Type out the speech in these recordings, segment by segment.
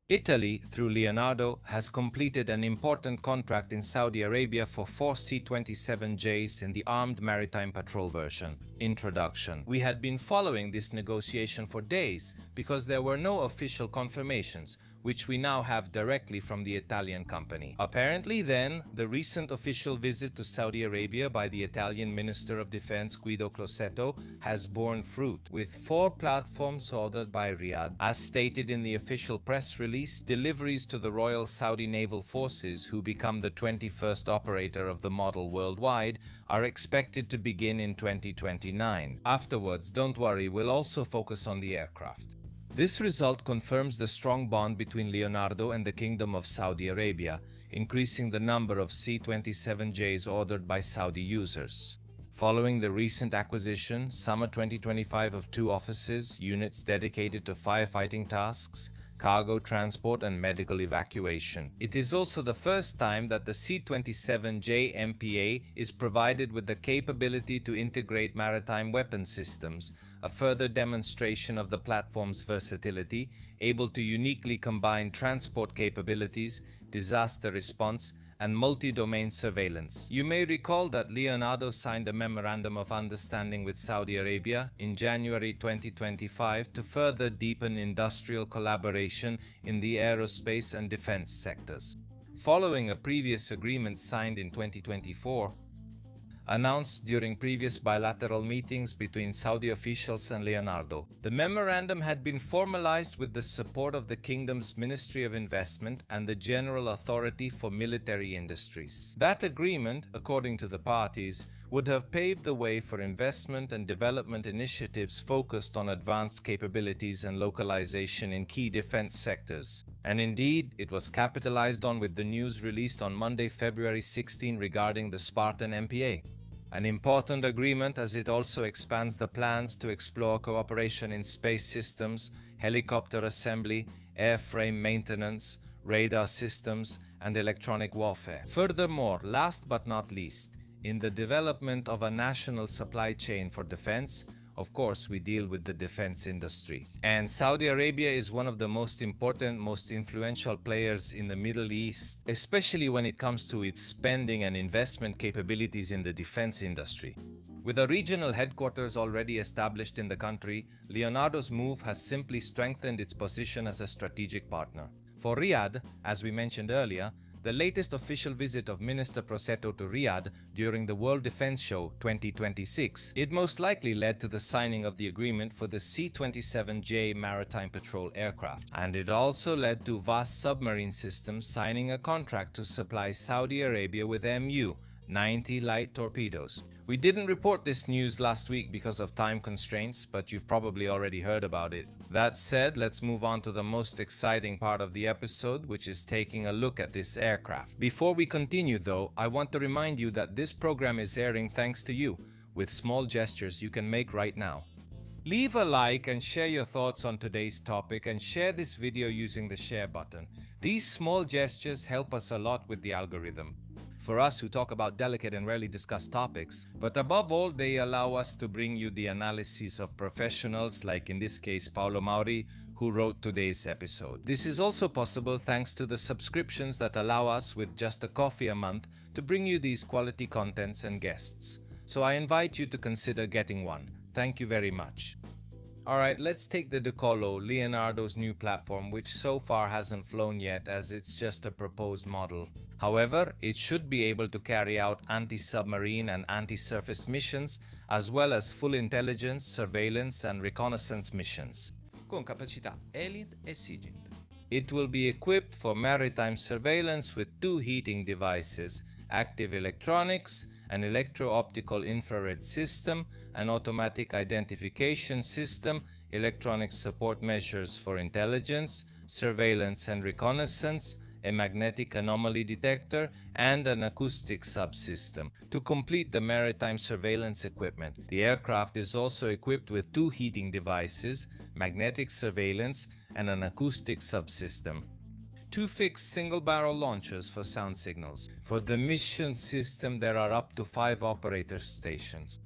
Italy, through Leonardo, has completed an important contract in Saudi Arabia for 4 C-27Js in the Armed Maritime Patrol version. Introduction. We had been following this negotiation for days because there were no official confirmations, which we now have directly from the Italian company. Apparently then, the recent official visit to Saudi Arabia by the Italian Minister of Defense Guido Crosetto has borne fruit, with 4 platforms ordered by Riyadh. As stated in the official press release, deliveries to the Royal Saudi Naval Forces, who become the 21st operator of the model worldwide, are expected to begin in 2029. Afterwards, don't worry, we'll also focus on the aircraft. This result confirms the strong bond between Leonardo and the Kingdom of Saudi Arabia, increasing the number of C-27Js ordered by Saudi users. Following the recent acquisition, summer 2025, of 2 offices, units dedicated to firefighting tasks, cargo transport and medical evacuation. It is also the first time that the C-27J MPA is provided with the capability to integrate maritime weapon systems, a further demonstration of the platform's versatility, able to uniquely combine transport capabilities, disaster response, and multi-domain surveillance. You may recall that Leonardo signed a Memorandum of Understanding with Saudi Arabia in January 2025 to further deepen industrial collaboration in the aerospace and defense sectors. Following a previous agreement signed in 2024, announced during previous bilateral meetings between Saudi officials and Leonardo. The memorandum had been formalized with the support of the Kingdom's Ministry of Investment and the General Authority for Military Industries. That agreement, according to the parties, would have paved the way for investment and development initiatives focused on advanced capabilities and localization in key defense sectors. And indeed, it was capitalized on with the news released on Monday, February 16 regarding the Spartan MPA. An important agreement as it also expands the plans to explore cooperation in space systems, helicopter assembly, airframe maintenance, radar systems, and electronic warfare. Furthermore, last but not least, in the development of a national supply chain for defense, of course, we deal with the defense industry. And Saudi Arabia is one of the most important, most influential players in the Middle East, especially when it comes to its spending and investment capabilities in the defense industry. With a regional headquarters already established in the country, Leonardo's move has simply strengthened its position as a strategic partner. For Riyadh, as we mentioned earlier, the latest official visit of Minister Crosetto to Riyadh during the World Defense Show 2026, it most likely led to the signing of the agreement for the C-27J Maritime Patrol aircraft. And it also led to Vast Submarine Systems signing a contract to supply Saudi Arabia with Mu-90 light torpedoes. We didn't report this news last week because of time constraints, but you've probably already heard about it. That said, let's move on to the most exciting part of the episode, which is taking a look at this aircraft. Before we continue though, I want to remind you that this program is airing thanks to you, with small gestures you can make right now. Leave a like and share your thoughts on today's topic, and share this video using the share button. These small gestures help us a lot with the algorithm. For us who talk about delicate and rarely discussed topics, but above all, they allow us to bring you the analysis of professionals, like in this case Paolo Mauri, who wrote today's episode. This is also possible thanks to the subscriptions that allow us, with just a coffee a month, to bring you these quality contents and guests. So I invite you to consider getting one. Thank you very much. Alright, let's take the Decollo, Leonardo's new platform, which so far hasn't flown yet as it's just a proposed model. However, it should be able to carry out anti-submarine and anti-surface missions, as well as full intelligence, surveillance and reconnaissance missions, con capacità Elite e SIGINT. It will be equipped for maritime surveillance with 2 heating devices, active electronics, an electro-optical infrared system, an automatic identification system, electronic support measures for intelligence, surveillance and reconnaissance, a magnetic anomaly detector, and an acoustic subsystem. To complete the maritime surveillance equipment, the aircraft is also equipped with 2 heating devices, magnetic surveillance, and an acoustic subsystem. 2 fixed single-barrel launchers for sound signals. For the mission system, there are up to 5 operator stations.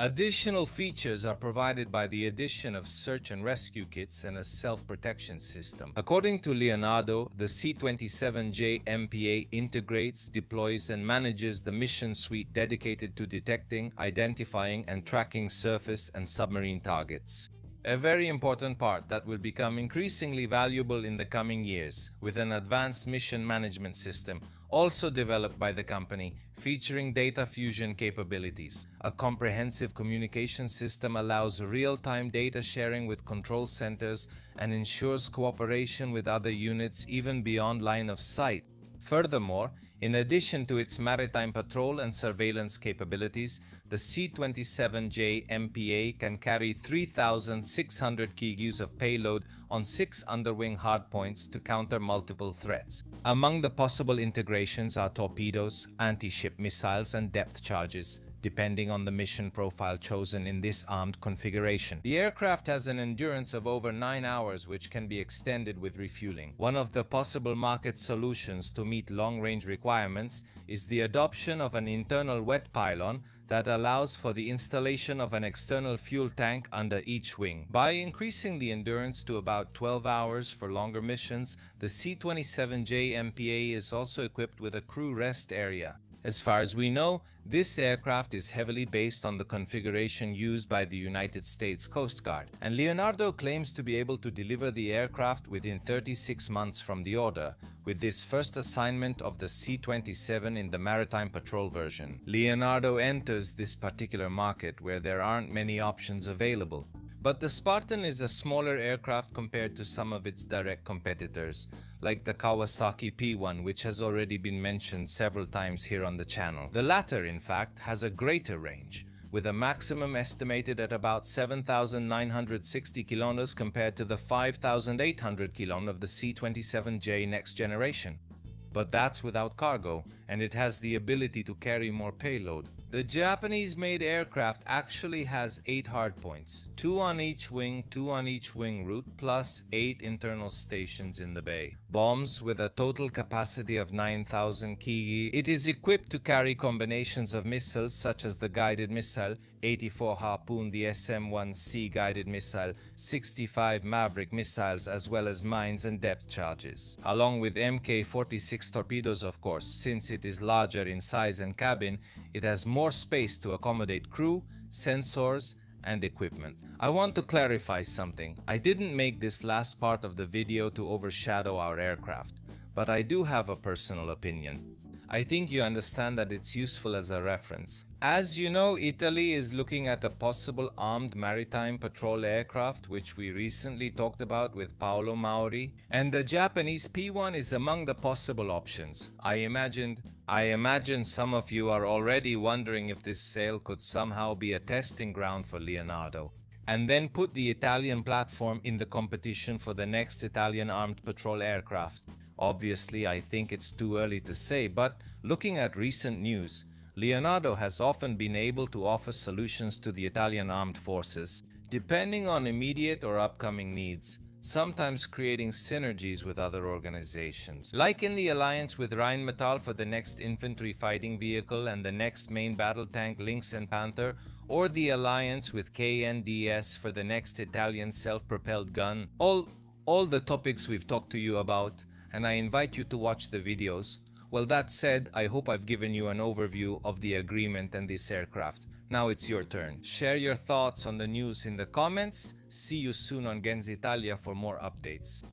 Additional features are provided by the addition of search and rescue kits and a self-protection system. According to Leonardo, the C-27J MPA integrates, deploys, and manages the mission suite dedicated to detecting, identifying, and tracking surface and submarine targets. A very important part that will become increasingly valuable in the coming years, with an advanced mission management system also developed by the company, featuring data fusion capabilities. A comprehensive communication system allows real-time data sharing with control centers and ensures cooperation with other units even beyond line of sight. Furthermore, in addition to its maritime patrol and surveillance capabilities, the C-27J MPA can carry 3,600 kg of payload on 6 underwing hardpoints to counter multiple threats. Among the possible integrations are torpedoes, anti-ship missiles, and depth charges, depending on the mission profile chosen in this armed configuration. The aircraft has an endurance of over 9 hours, which can be extended with refueling. One of the possible market solutions to meet long-range requirements is the adoption of an internal wet pylon that allows for the installation of an external fuel tank under each wing. By increasing the endurance to about 12 hours for longer missions, the C-27J MPA is also equipped with a crew rest area. As far as we know, this aircraft is heavily based on the configuration used by the United States Coast Guard, and Leonardo claims to be able to deliver the aircraft within 36 months from the order, with this first assignment of the C-27 in the Maritime Patrol version. Leonardo enters this particular market where there aren't many options available. But the Spartan is a smaller aircraft compared to some of its direct competitors, like the Kawasaki P1, which has already been mentioned several times here on the channel. The latter, in fact, has a greater range, with a maximum estimated at about 7,960 kilometers compared to the 5,800 kilometers of the C-27J next generation. But that's without cargo, and it has the ability to carry more payload. The Japanese-made aircraft actually has 8 hardpoints, 2 on each wing route, plus 8 internal stations in the bay. Bombs with a total capacity of 9,000 kg. It is equipped to carry combinations of missiles such as the guided missile, 84 Harpoon, the SM-1C guided missile, 65 Maverick missiles, as well as mines and depth charges. Along with Mk-46 torpedoes, of course. Since it is larger in size and cabin, it has more space to accommodate crew, sensors, and equipment. I want to clarify something. I didn't make this last part of the video to overshadow our aircraft, but I do have a personal opinion. I think you understand that it's useful as a reference. As you know, Italy is looking at a possible armed maritime patrol aircraft, which we recently talked about with Paolo Mauri, and the Japanese P1 is among the possible options. I imagine some of you are already wondering if this sale could somehow be a testing ground for Leonardo, and then put the Italian platform in the competition for the next Italian armed patrol aircraft. Obviously, I think it's too early to say, but looking at recent news, Leonardo has often been able to offer solutions to the Italian armed forces, depending on immediate or upcoming needs, sometimes creating synergies with other organizations. Like in the alliance with Rheinmetall for the next infantry fighting vehicle and the next main battle tank Lynx and Panther, or the alliance with KNDS for the next Italian self-propelled gun. All the topics we've talked to you about, and I invite you to watch the videos. Well, that said, I hope I've given you an overview of the agreement and this aircraft. Now it's your turn. Share your thoughts on the news in the comments. See you soon on Gens Italia for more updates.